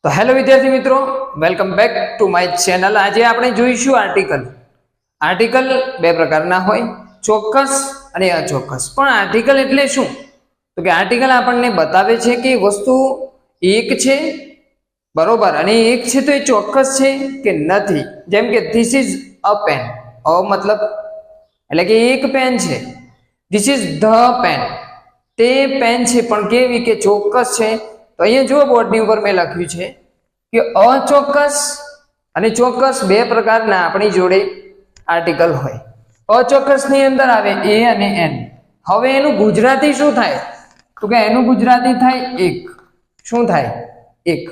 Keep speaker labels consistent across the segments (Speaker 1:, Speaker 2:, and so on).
Speaker 1: તો હેલો વિદ્યાર્થી મિત્રો, welcome back to my channel. આજે આપણે જોઈશું આર્ટિકલ બે પ્રકારના હોય, ચોક્કસ અને અચોક્કસ. પણ આર્ટિકલ એટલે શું? તો કે આર્ટિકલ આપણને બતાવે છે કે વસ્તુ એક છે, બરોબર, અને એક છે તો એ ચોક્કસ છે કે નથી. જેમ કે ધીસ ઇઝ અ પેન. અ મતલબ એટલે કે એક પેન છે. ધીસ ઇઝ ધ પેન, તે પેન છે, પણ કેવી કે ચોક્કસ છે. તો અહીંયા જુઓ બોર્ડની ઉપર મેં લખ્યું છે કે અચોક્કસ અને ચોક્કસ બે પ્રકારના આપણી જોડે આર્ટિકલ હોય. અચોક્કસની અંદર આવે એ અને એન. હવે એનું ગુજરાતી શું થાય? તો કે એનું ગુજરાતી થાય એક. શું થાય? એક.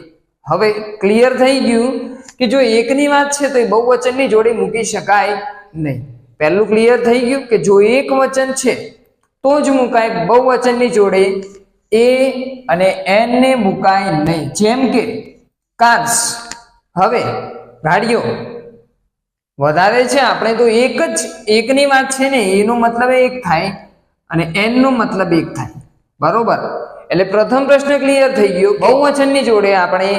Speaker 1: હવે ક્લિયર થઈ ગયું કે જો એકની વાત છે તો એ બહુવચનની જોડે મૂકી શકાય નહીં. પહેલું ક્લિયર થઈ ગયું કે જો એક વચન છે તો જ મુકાય, બહુવચનની જોડે એ અને એન ને મુકાય નહીં. જેમ કે કાર્સ. હવે ગાડીઓ વધારે છે, આપણે તો એકની વાત છે ને, એનો મતલબ એક થાય અને એન નો મતલબ એક થાય, બરોબર. એટલે પ્રથમ પ્રશ્ન ક્લિયર થઈ ગયો. બહુવચનની જોડે આપણે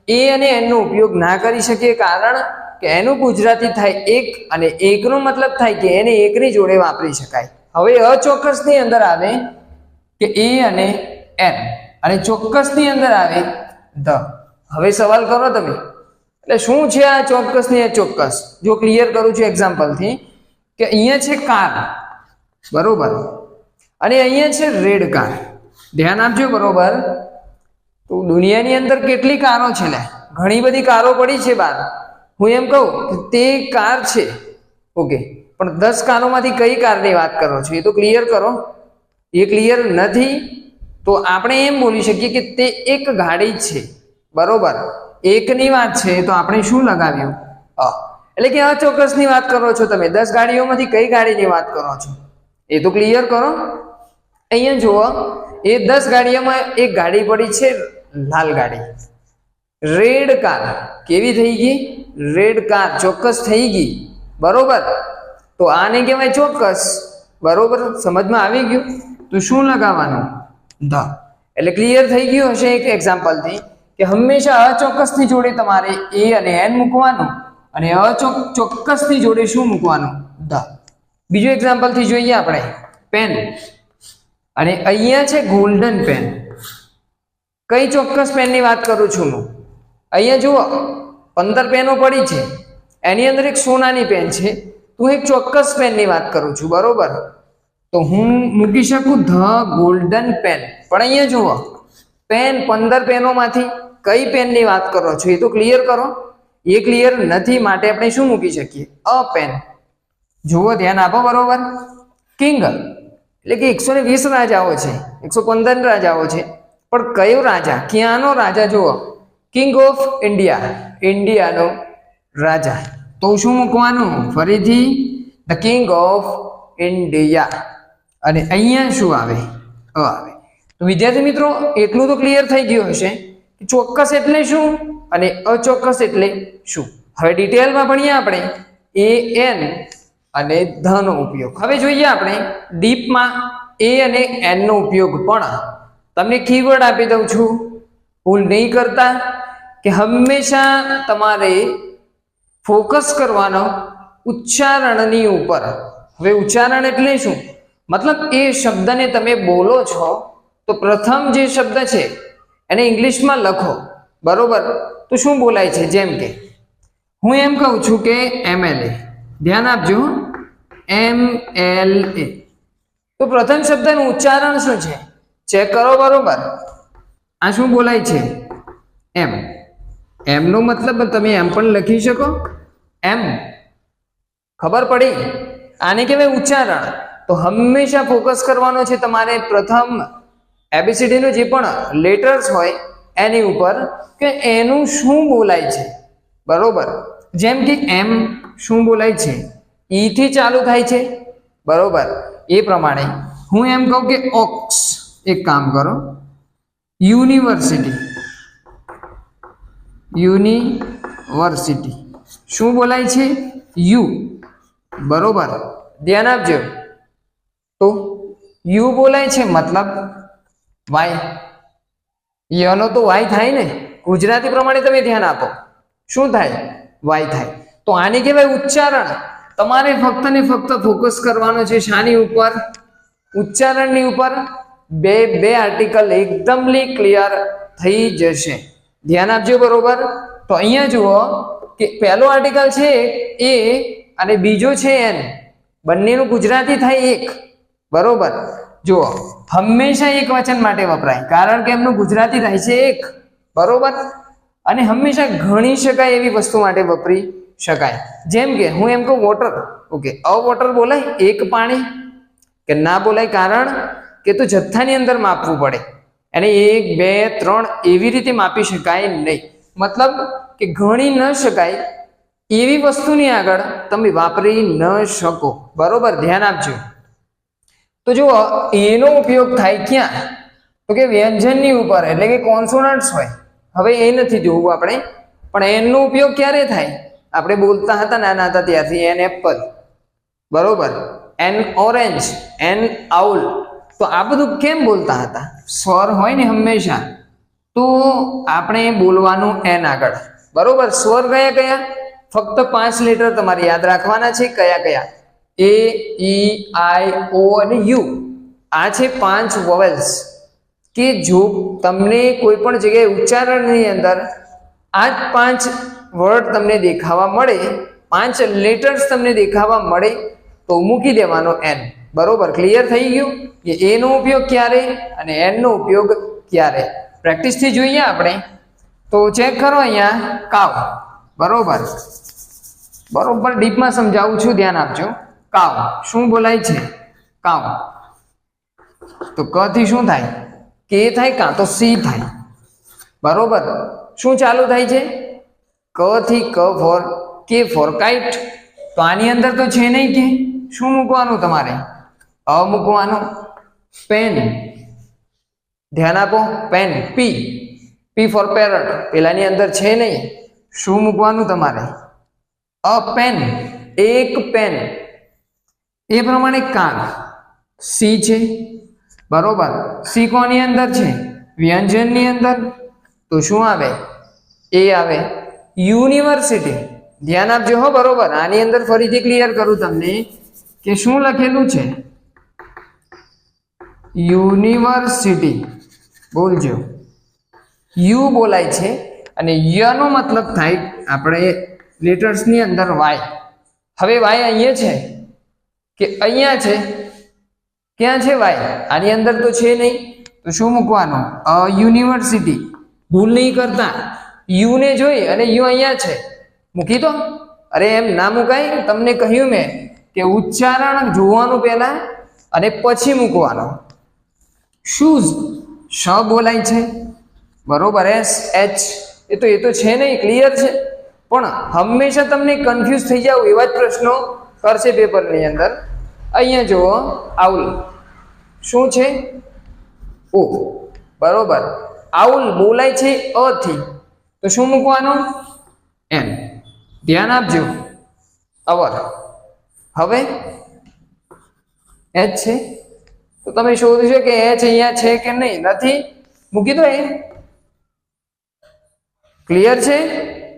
Speaker 1: એ અને એન નો ઉપયોગ ના કરી શકીએ, કારણ કે એનું ગુજરાતી થાય એક અને એકનો મતલબ થાય કે એને એકની જોડે વાપરી શકાય. હવે અચોક્કસની અંદર આવે કે એ અને એન, અને ચોક્કસની અંદર આવે ધ. હવે સવાલ કરો તમે, એટલે શું છે આ ચોક્કસ ને અચોક્કસ? જો ક્લિયર કરું છું એક્ઝામ્પલથી, કે અહીંયા છે કાર, બરોબર, અને અહીંયા છે રેડ કાર. ધ્યાન આપજો, બરોબર. તો દુનિયાની અંદર કેટલી કારો છે ને, ઘણી બધી કારો પડી છે બહાર. હું એમ કહું કે તે કાર છે, ઓકે, પણ 10 કારોમાંથી કઈ કારની વાત કરો છો? એ તો ક્લિયર કરો. એ ક્લિયર નથી તો આપણે એમ બોલી શકીએ કે તે એક ગાડી છે, બરોબર. એકની વાત છે તો આપણે શું લગાવ્યું? એટલે કે અચોક્કસની વાત કરો છો તમે. 10 ગાડીઓમાંથી કઈ ગાડીની વાત કરો છો? એ તો ક્લિયર કરો. અહીંયા જુઓ, એ 10 ગાડીઓમાં એક ગાડી પડી છે, લાલ ગાડી. રેડ કાર કેવી થઈ ગઈ? રેડ કાર ચોક્કસ થઈ ગઈ, બરોબર. તો આને કહેવાય ચોક્કસ, બરોબર. સમજમાં આવી ગયું? તો શું લગાવવાનું? ધ. એટલે ક્લિયર થઈ ગયું હશે એક એક્ઝામ્પલથી કે હંમેશા અચોક્કસની જોડે તમારે એ અને એન મૂકવાનું, અને ચોક્કસની જોડે શું મૂકવાનું? ધ. બીજું એક્ઝામ્પલથી જોઈએ આપણે. પેન, અને અહીંયા છે ગોલ્ડન પેન. કઈ ચોક્કસ પેનની વાત કરું છું હું? અહીંયા જુઓ 15 પેનો પડી છે, એની અંદર એક સોનાની પેન છે. હું એક ચોક્કસ પેનની વાત કરું છું, બરોબર. તો હું મૂકી શકું ધ ગોલ્ડન પેન. પણ અહીંયા જુઓ, પેન 15 પેનોમાંથી કઈ પેનની વાત કરો છો? એ તો ક્લિયર કરો. એ ક્લિયર નથી, માટે આપણે શું મૂકી શકીએ? A pen. જુઓ, ધ્યાન આપો, બરોબર. કિંગ એટલે કે 120 રાજાઓ છે, 115 રાજાઓ છે, પણ કયો રાજા? ક્યાંનો રાજા? જુઓ, કિંગ ઓફ ઇન્ડિયા, ઇન્ડિયાનો રાજા. તો શું મૂકવાનું? ફરીથી ધ કિંગ ઓફ ઇન્ડિયા. અને અહીંયા શું આવે? અ આવે. તો વિદ્યાર્થી મિત્રો, એટલું તો ક્લિયર થઈ ગયું હશે કે ચોક્કસ એટલે શું અને અચોક્કસ એટલે શું. હવે ડિટેલમાં ભણીએ આપણે એ એન અને ધ નો ઉપયોગ. હવે જોઈએ આપણે ડીપમાં એ અને એન નો ઉપયોગ. પણ તમને કીવર્ડ આપી દઉં છું, ભૂલ નહીં કરતા, કે હંમેશા તમારે ફોકસ કરવાનો ઉચ્ચારણની ઉપર. હવે ઉચ્ચારણ એટલે શું? મતલબ એ શબ્દને તમે બોલો છો તો પ્રથમ જે શબ્દ છે એને ઇંગ્લિશમાં લખો, બરોબર. તો શું બોલાય છે? જેમ કે હું એમ કહું છું કે MLA. ધ્યાન આપજો, MLA. તો પ્રથમ શબ્દનું ઉચ્ચારણ શું છે? ચેક કરો, બરોબર. આ શું બોલાય છે? એમ. એમ નો મતલબ તમે એમ પણ લખી શકો, એમ. ખબર પડી? આને કહેવાય ઉચ્ચારણ. તો હંમેશા ફોકસ કરવાનો છે તમારે પ્રથમ ABCD નો જે પણ લેટર્સ હોય એની ઉપર, કે એનું શું બોલાય છે, બરોબર. જેમ કે એમ શું બોલાય છે? ઈ થી ચાલુ થાય છે, બરોબર. એ પ્રમાણે હું એમ કહું કે ઓક્સ. એક કામ કરો, યુનિવર્સિટી. યુનિવર્સિટી શું બોલાય છે? યુ, બરોબર. ધ્યાન આપજો. તો યુ બોલાય છે, મતલબ વાય. યનો તો વાય થાય ને, ગુજરાતી પ્રમાણે તમે ધ્યાન આપો, શું થાય? વાય થાય. તો આને કહેવાય ઉચ્ચારણ. તમારે ફક્ત ને ફક્ત ફોકસ કરવાનો છે શાની ઉપર? ઉચ્ચારણની ઉપર. બે આર્ટિકલ એકદમલી ક્લિયર થઈ જશે. ધ્યાન આપજો, બરોબર? તો અહીંયા જુઓ કે પહેલો આર્ટિકલ છે એ અને બીજો છે એન, બંનેનું ગુજરાતી થાય એક, બરોબર? જુઓ, હંમેશા એક વચન માટે વપરાય, કારણ કે એમનું ગુજરાતી થાય છે એક, બરોબર? અને હંમેશા ગણી શકાય એવી વસ્તુ માટે વપરી શકાય. જેમ કે હું એમ કહું વોટર, ઓકે, અ વોટર બોલાય? એક પાણી કે ના બોલાય? કારણ કે તો જથ્થાની અંદર માપવું પડે, અને 1 2 3 એવી રીતે માપી શકાય નહીં. મતલબ કે ગણી ન શકાય એવી વસ્તુની આગળ તમે વાપરી ન શકો, બરોબર? ધ્યાન આપજો. તો જુઓ, એનો ઉપયોગ થાય ક્યાં? તો કે વ્યંજનની ઉપર, એટલે કે કોન્સોનન્ટ્સ હોય. હવે એ નથી જોવું આપણે, પણ એનનો ઉપયોગ ક્યારે થાય? આપણે બોલતા હતા નાના હતા ત્યારથી, એન એપલ, બરોબર? An orange, an owl. તો આ બધું કેમ બોલતા હતા? સ્વર હોય ને હંમેશા, તો આપણે બોલવાનું એન આગળ, બરોબર? સ્વર કયા કયા? ફક્ત 5 લેટર તમારે યાદ રાખવાના છે. કયા કયા? એ, ઈ, આઈ, ઓ અને યુ. આ છે 5 વોવેલ્સ કે જો તમને કોઈ પણ જગ્યાએ ઉચ્ચારણની અંદર આ જ 5 વર્ડ તમને દેખાવા મળે, 5 લેટર્સ તમને દેખાવા મળે, તો મૂકી દેવાનો એન, બરોબર? ક્લિયર થઈ ગયું કે એનો ઉપયોગ ક્યારે અને એનનો ઉપયોગ ક્યારે? પ્રેક્ટિસથી જોઈએ આપણે. તો ચેક કરો અહીંયા, કાવ, બરોબર? બરોબર ડીપમાં સમજાવું છું, ધ્યાન આપજો. કાવ શું બોલાય છે? કાવ. તો ક થી શું થાય? કે થાય, કાં તો સી થાય, બરોબર? શું ચાલુ થાય છે? ક થી ક ફોર, કે ફોર કાઇટ. તો આની અંદર તો છે નહીં કે, શું મૂકવાનું તમારે? અ મૂકવાનું. પેન, ધ્યાન આપો, પેન. પી, પી ફોર પેરટ, પેલાની અંદર છે નહીં, શું મૂકવાનું તમારે? અ પેન, એક પેન. એ પ્રમાણે કાગ, સી છે, બરોબર? સી કોની અંદર છે? વ્યંજનની અંદર. તો શું આવે? એ આવે. યુનિવર્સિટી, ધ્યાન આપજો હો, બરોબર? આની અંદર ફરીથી ક્લિયર કરું તમને કે શું લખેલું છે? યુનિવર્સિટી બોલજો. યુ બોલાય છે, અને યનો મતલબ થાય આપણે લેટર્સની અંદર વાય. હવે વાય અહીંયા છે કે અહીંયા છે? ક્યાં છે વાય? આની અંદર તો છે નહીં, તો શું મૂકવાનું? અ યુનિવર્સિટી. ભૂલ નહીં કરતા, યુ ને જોઈ અને યુ અહીંયા છે, મૂકી દો. અરે એમ ના મુકાય. તમને કહ્યું મેં કે ઉચ્ચારણ જોવાનું પહેલા અને પછી મૂકવાનું. શૂઝ, શ બોલાય છે, બરોબર? S, H. એ તો છે નહીં, ક્લિયર છે. પણ હંમેશા તમને કન્ફ્યુઝ થઈ જાવ એવા જ પ્રશ્નો કરશે પેપરની અંદર. અહીંયા જુઓ, આઉલ શું છે? ઓ, બરોબર? આઉલ બોલાય છે અ થી, તો શું મૂકવાનું? એન. ધ્યાન આપજો. અવર. હવે એચ છે, તો તમે શોધશો કે એચ અહીંયા છે કે નહીં. નથી, મૂકી દો એ. ક્લિયર છે?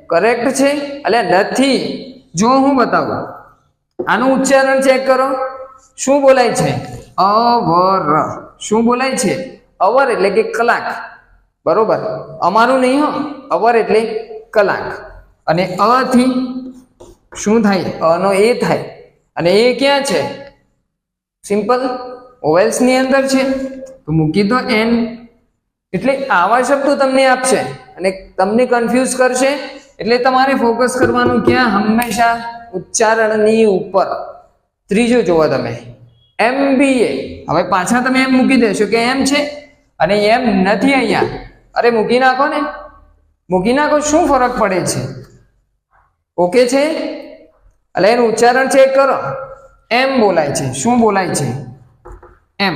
Speaker 1: કરેક્ટ છે? અલ્યા નથી. જો હું બતાવું, આનું ઉચ્ચારણ ચેક કરો. શું બોલાય છે? અવર. શું બોલાય છે? અવર એટલે કે કલાક, બરોબર? અમારું નહીં હો, અવર એટલે કલાક. અને અ થી શું થાય? અનો એ થાય, અને એ ક્યાં છે? સિમ્પલ ઓવેલ્સની અંદર છે, તો મૂકી દો એન. એટલે આવા શબ્દો તમને આપશે અને તમને કન્ફ્યુઝ કરશે. એટલે તમારે ફોકસ કરવાનું ક્યાં? હંમેશા ઉચ્ચારણની ઉપર. ત્રીજું જુઓ તમે, MBA. હવે પાછા તમે એમ મૂકી દેશો કે એમ છે અને એમ નથી અહીંયા. અરે મૂકી નાખો ને, મૂકી નાખો, શું ફરક પડે છે? ઓકે છે? એટલે એનું ઉચ્ચારણ ચેક કરો. એમ બોલાય છે. શું બોલાય છે? એમ.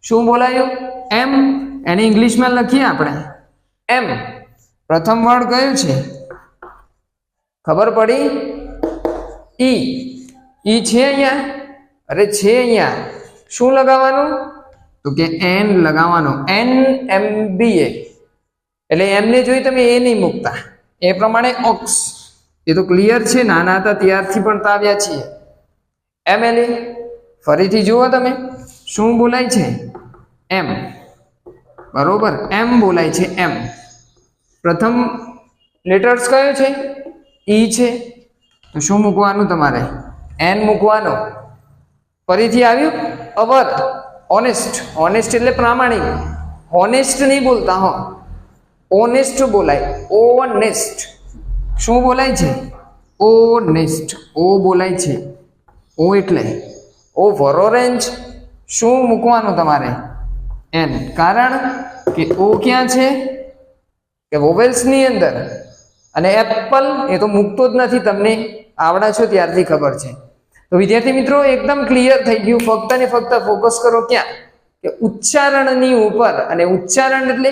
Speaker 1: શું બોલાયું? એમ. એને ઇંગ્લિશમાં લખીએ આપણે એમ. પ્રથમ વર્ડ કયું છે? ખબર પડી? ઈ. ઈ છે અહીંયા? અરે છે અહીંયા. શું લગાવવાનું? તો કે એન લગાવવાનું. NMBA એટલે એમને જોઈ તમે એ નહીં મૂકતા, એ પ્રમાણે ઓક્સ, એ તો ક્લિયર છે, નાના હતા ત્યારથી ભણતા આવ્યા છીએ. MLA ફરીથી જુઓ તમે શું બોલાય છે, એમ, બરોબર, એમ બોલાય છે. એમ પ્રથમ લેટર્સ કયો છે, ઈ છે, તો શું મૂકવાનું તમારે, એન મૂકવાનો. ફરીથી આવ્યું અવર, ઓનેસ્ટ, ઓનેસ્ટ એટલે પ્રામાણિક, હોનેસ્ટ નહીં બોલતા હો, ઓનેસ્ટ બોલાય, ઓનેસ્ટ. શું બોલાય છે, ઓનેસ્ટ, ઓ બોલાય છે, ઓ એટલે ઓવર. ઓરેન્જ શું મૂકવાનું તમારે, એન, કારણ કે ઓ ક્યાં છે કે વોવેલ્સની અંદર, અને એપલ એ તો મૂકતો જ નથી, તમને આવડા છો ત્યારથી ખબર છે. તો વિદ્યાર્થી મિત્રો એકદમ ક્લિયર થઈ ગયું. ફક્ત ને ફક્ત ફોકસ કરો ક્યાં, કે ઉચ્ચારણની ઉપર. અને ઉચ્ચારણ એટલે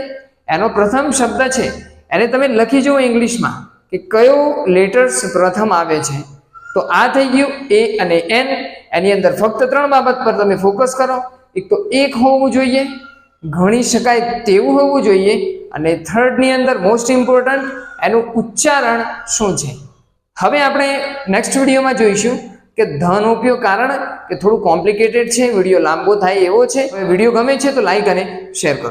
Speaker 1: એનો પ્રથમ શબ્દ છે એને તમે લખી જુઓ ઇંગ્લિશમાં કે કયો લેટર્સ પ્રથમ આવે છે. તો આ થઈ ગયું એ અને એન. એની અંદર ફક્ત 3 બાબત પર તમે ફોકસ કરો. એક તો એક હોવું જોઈએ, ગણી શકાય તેવું હોવું જોઈએ, અને થર્ડની અંદર મોસ્ટ ઇમ્પોર્ટન્ટ એનું ઉચ્ચારણ શું છે. હવે આપણે નેક્સ્ટ વિડીયોમાં જોઈશું કે ધન ઉપયોગ, કારણ કે થોડું કોમ્પ્લિકેટેડ છે, વિડીયો લાંબો થાય એવો છે. વિડીયો ગમે છે તો લાઈક અને શેર કરો.